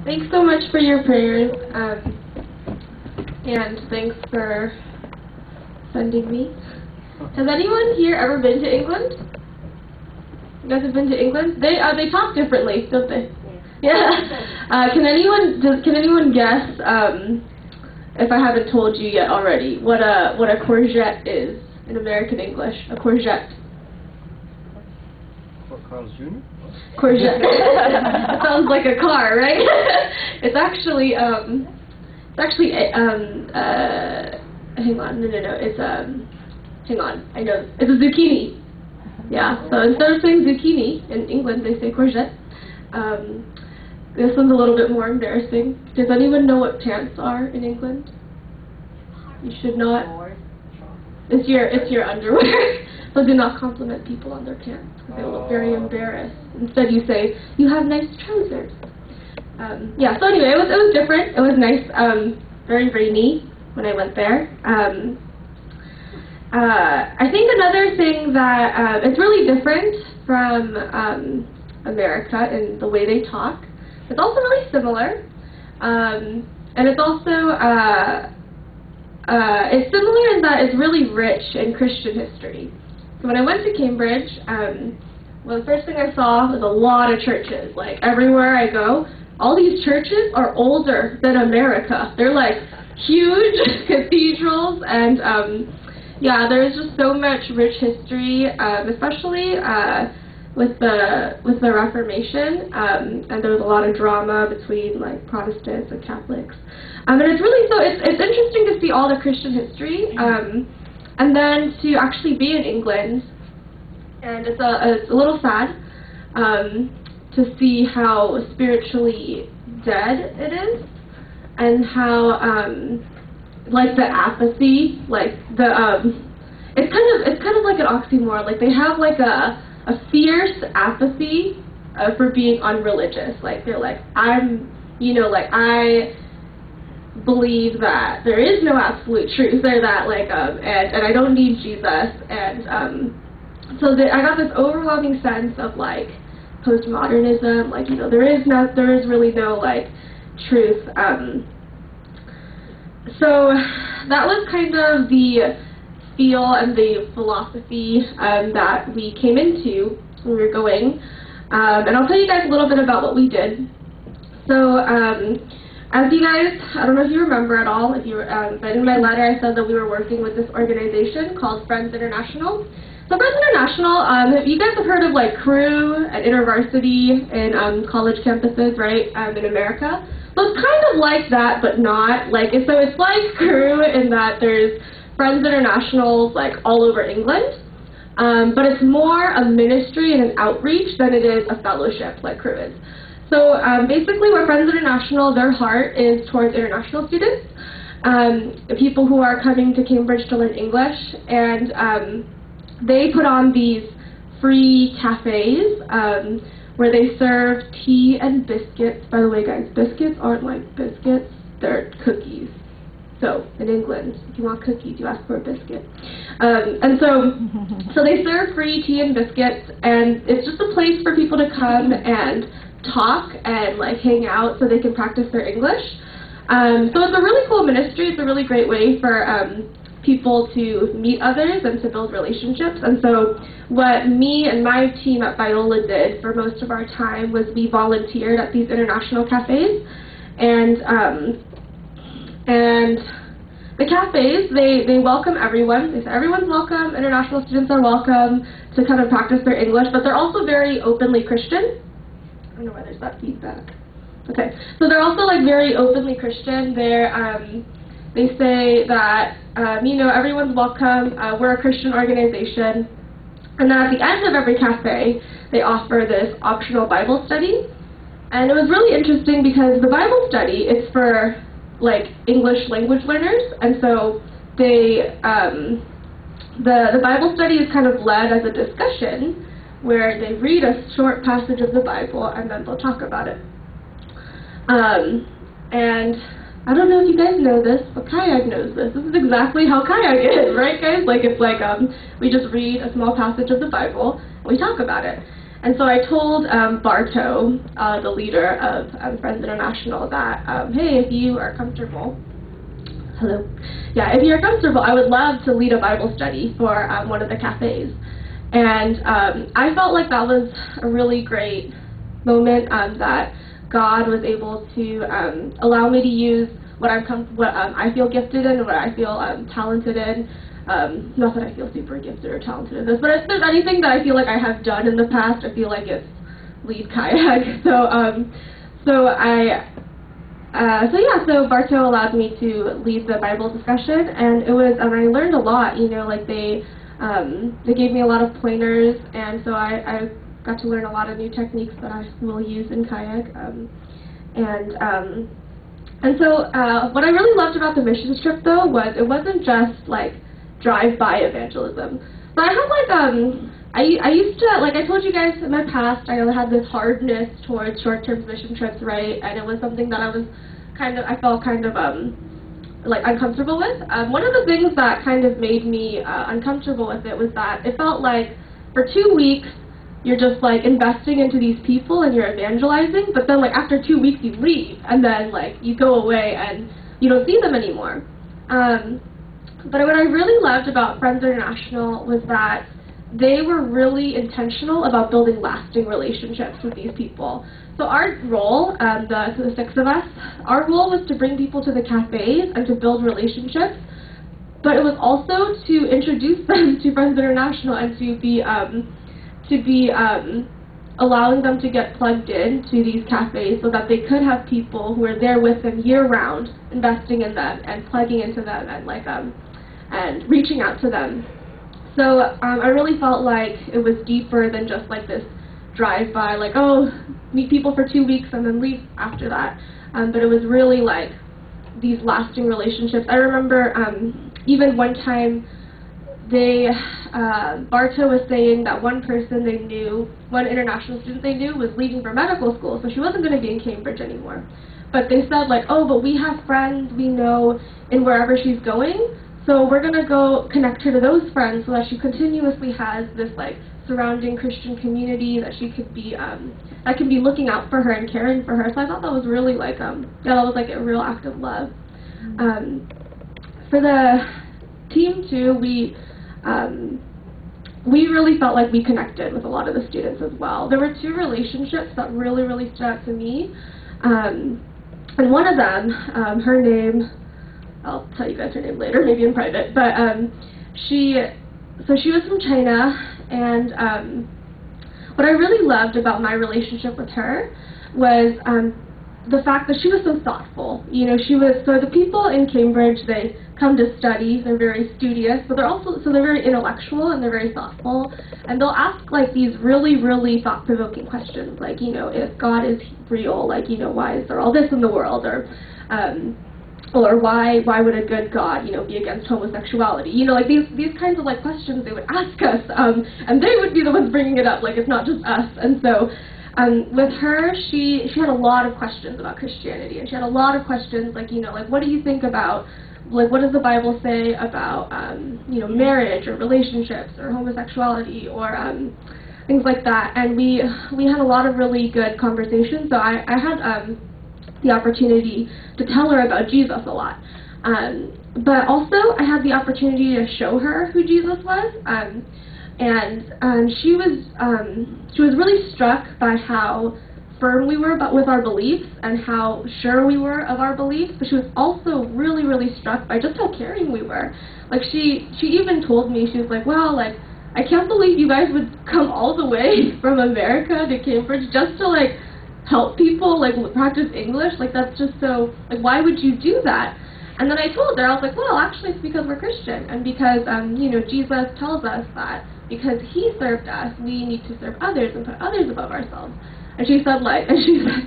Thanks so much for your prayers, and thanks for sending me. Has anyone here ever been to England? You guys have been to England? They talk differently, don't they? Yeah. Can anyone guess, if I haven't told you yet already, what a courgette is in American English? A courgette. Carl's Jr.? Courgette. Sounds like a car, right? It's actually hang on, no, it's hang on, I know, it's a zucchini. Yeah, so instead of saying zucchini in England, they say courgette. This one's a little bit more embarrassing. Does anyone know what pants are in England? You should not. It's your underwear. So do not compliment people on their pants, because they look very embarrassed. Instead you say, you have nice trousers. Yeah, so anyway, it was different. It was nice, very rainy when I went there. I think another thing that it's really different from America in the way they talk. It's also really similar, and it's also it's similar in that it's really rich in Christian history. So when I went to Cambridge, well, the first thing I saw was a lot of churches. Like everywhere I go, all these churches are older than America. They're like huge cathedrals, and yeah, there's just so much rich history, especially with the Reformation, and there was a lot of drama between like Protestants and Catholics, and it's really it's interesting to see all the Christian history, and then to actually be in England, and it's a little sad to see how spiritually dead it is, and how like the apathy, like the it's kind of like an oxymoron. Like they have like a fierce apathy for being unreligious. Like they're like, I believe that there is no absolute truth. They're that like and I don't need Jesus, and so I got this overwhelming sense of like postmodernism. Like there is really no like truth. So that was kind of the feel and the philosophy that we came into when we were going. And I'll tell you guys a little bit about what we did. So as you guys, I don't know if you remember at all, if you but in my letter I said that we were working with this organization called Friends International. So Friends International, you guys have heard of like Crew and InterVarsity in college campuses, right, in America? So it's kind of like that, but not. Like, so it's like Crew in that there's Friends Internationals like all over England, but it's more a ministry and an outreach than it is a fellowship like Crew is. So basically what Friends International, their heart is towards international students, people who are coming to Cambridge to learn English, and they put on these free cafes where they serve tea and biscuits. By the way, guys, biscuits aren't like biscuits, they're cookies. So, in England, if you want cookies, you ask for a biscuit. And so they serve free tea and biscuits, and it's just a place for people to come and talk and like hang out so they can practice their English. So it's a really cool ministry. It's a really great way for people to meet others and to build relationships. And so what me and my team at Biola did for most of our time was we volunteered at these international cafes, and the cafes, they welcome everyone. They say everyone's welcome, international students are welcome to kind of practice their English, but they're also very openly Christian. I don't know why there's that feedback. Okay, so they're also like very openly Christian. They say that, everyone's welcome, we're a Christian organization, and then at the end of every cafe, they offer this optional Bible study. And it was really interesting because the Bible study is for like English language learners, and so they the Bible study is kind of led as a discussion where they read a short passage of the Bible and then they'll talk about it. And I don't know if you guys know this, but Kayak knows this. This is exactly how Kayak is, right guys? Like it's like we just read a small passage of the Bible and we talk about it. And so I told Bartow, the leader of Friends International, that, hey, if you are comfortable, hello, yeah, if you're comfortable, I would love to lead a Bible study for one of the cafes. And I felt like that was a really great moment that God was able to allow me to use what I feel gifted in and what I feel talented in. Not that I feel super gifted or talented in this, but if there's anything that I feel like I have done in the past, I feel like it's lead kayak. So Bartow allowed me to lead the Bible discussion, and it was, and I learned a lot. You know, like they gave me a lot of pointers, and so I got to learn a lot of new techniques that I will use in kayak. And so what I really loved about the missions trip, though, was it wasn't just like drive-by evangelism. But I had like I used to, like I told you guys in my past, I had this hardness towards short-term mission trips, right? And it was something that I felt kind of like uncomfortable with. One of the things that kind of made me uncomfortable with it was that it felt like for 2 weeks you're just like investing into these people and you're evangelizing, but then like after 2 weeks you leave and then like you go away and you don't see them anymore. But what I really loved about Friends International was that they were really intentional about building lasting relationships with these people. So our role, the 6 of us, our role was to bring people to the cafes and to build relationships, but it was also to introduce them to Friends International and to be allowing them to get plugged in to these cafes so that they could have people who are there with them year-round, investing in them and plugging into them and and reaching out to them. So I really felt like it was deeper than just like this drive-by, like, oh, meet people for 2 weeks and then leave after that. But it was really like these lasting relationships. I remember even one time Bartow was saying that one person they knew, one international student they knew, was leaving for medical school, so she wasn't going to be in Cambridge anymore. But they said, like, oh, but we have friends we know in wherever she's going, so we're going to go connect her to those friends so that she continuously has this, like, surrounding Christian community that she could be, that can be looking out for her and caring for her. So I thought that was really, like, that was, like, a real act of love. For the team, too, we really felt like we connected with a lot of the students as well. There were 2 relationships that really, really stood out to me. And one of them, her name, I'll tell you guys her name later, maybe in private, but she was from China, and what I really loved about my relationship with her was the fact that she was so thoughtful. You know, so the people in Cambridge, they come to study, they're very studious, but they're very intellectual and they're very thoughtful, and they'll ask like these really, really thought-provoking questions, like, you know, if God is real, like, you know, why is there all this in the world, or why would a good God, you know, be against homosexuality? You know, like these kinds of like questions they would ask us, and they would be the ones bringing it up, like it's not just us. And so with her, she had a lot of questions about Christianity, and she had a lot of questions like, you know, like what do you think about, like what does the Bible say about, you know, marriage or relationships or homosexuality or things like that. And we had a lot of really good conversations. So I had the opportunity to tell her about Jesus a lot. But also I had the opportunity to show her who Jesus was. And she was really struck by how firm we were with our beliefs and how sure we were of our beliefs, but she was also really, really struck by just how caring we were. Like she even told me, she was like, wow, like I can't believe you guys would come all the way from America to Cambridge just to like help people like practice English. Like that's just so, like why would you do that? And then I told her, I was like, well, actually it's because we're Christian, and because you know, Jesus tells us that because he served us, we need to serve others and put others above ourselves. And she said, it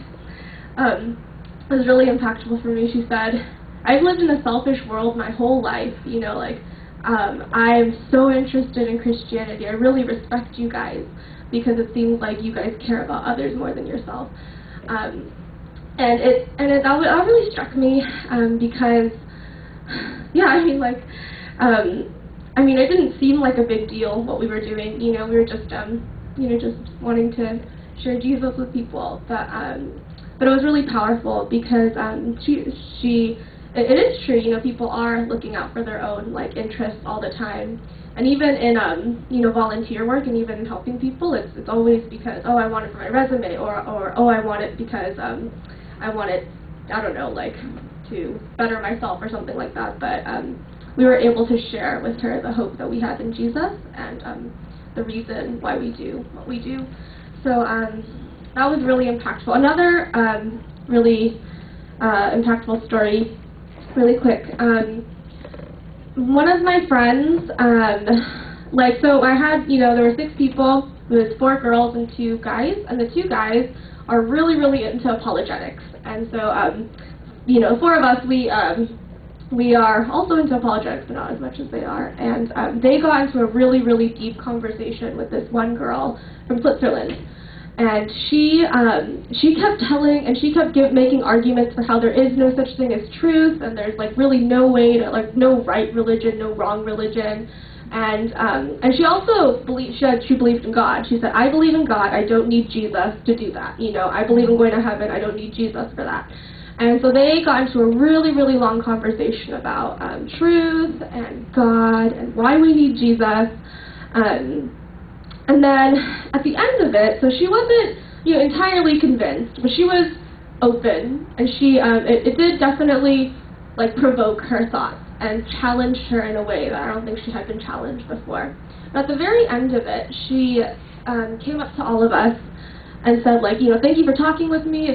was really impactful for me. She said, I've lived in a selfish world my whole life, you know, like I'm so interested in Christianity. I really respect you guys because it seems like you guys care about others more than yourself. And that really struck me because, yeah, I mean, like, it didn't seem like a big deal what we were doing. You know, we were just just wanting to share Jesus with people. But it was really powerful because it is true, people are looking out for their own interests all the time. And even in volunteer work and even in helping people, it's always because, oh, I want it for my resume, or oh, I want it because I want it, I don't know, to better myself or something like that. But we were able to share with her the hope that we have in Jesus and the reason why we do what we do. So that was really impactful. Another really impactful story, really quick. One of my friends, so I had, there were 6 people. It was 4 girls and 2 guys, and the 2 guys are really, really into apologetics. And so, 4 of us, we are also into apologetics, but not as much as they are. And they got into a really, really deep conversation with this one girl from Switzerland. And she kept telling, and she kept making arguments for how there is no such thing as truth, and there's really no way to, no right religion, no wrong religion. And she also she believed in God. She said, I believe in God, I don't need Jesus to do that. I believe in going to heaven, I don't need Jesus for that. And so they got into a really, really long conversation about truth and God and why we need Jesus. And then at the end of it, so she wasn't entirely convinced, but she was open, and she it did definitely provoke her thoughts and challenged her in a way that I don't think she had been challenged before. But at the very end of it, she came up to all of us and said, thank you for talking with me.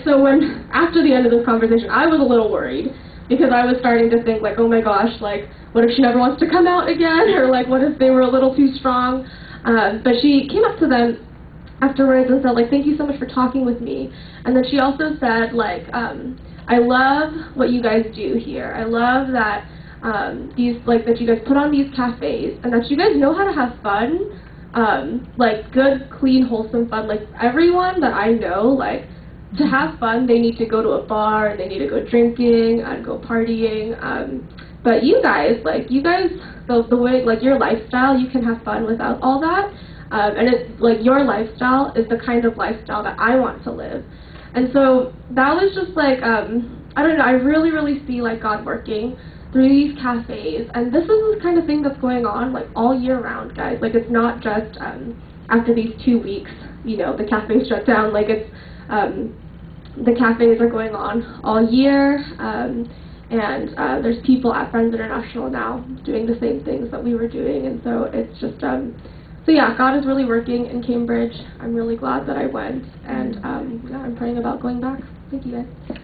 So when after the end of this conversation, I was a little worried because I was starting to think oh my gosh, what if she never wants to come out again, or what if they were a little too strong. But she came up to them afterwards and said, thank you so much for talking with me. And then she also said, I love what you guys do here. I love that that you guys put on these cafes, and that you guys know how to have fun, good, clean, wholesome fun. Everyone that I know, to have fun, they need to go to a bar, and they need to go drinking and go partying. But you guys, the way, your lifestyle, you can have fun without all that. And it's, your lifestyle is the kind of lifestyle that I want to live. And so that was just, I don't know, I really, really see, God working through these cafes. And this is the kind of thing that's going on, all year round, guys. It's not just after these 2 weeks, the cafes shut down. It's, the cafes are going on all year. And there's people at Friends International now doing the same things that we were doing, and so it's just, so yeah, God is really working in Cambridge. I'm really glad that I went, and yeah, I'm praying about going back. Thank you guys.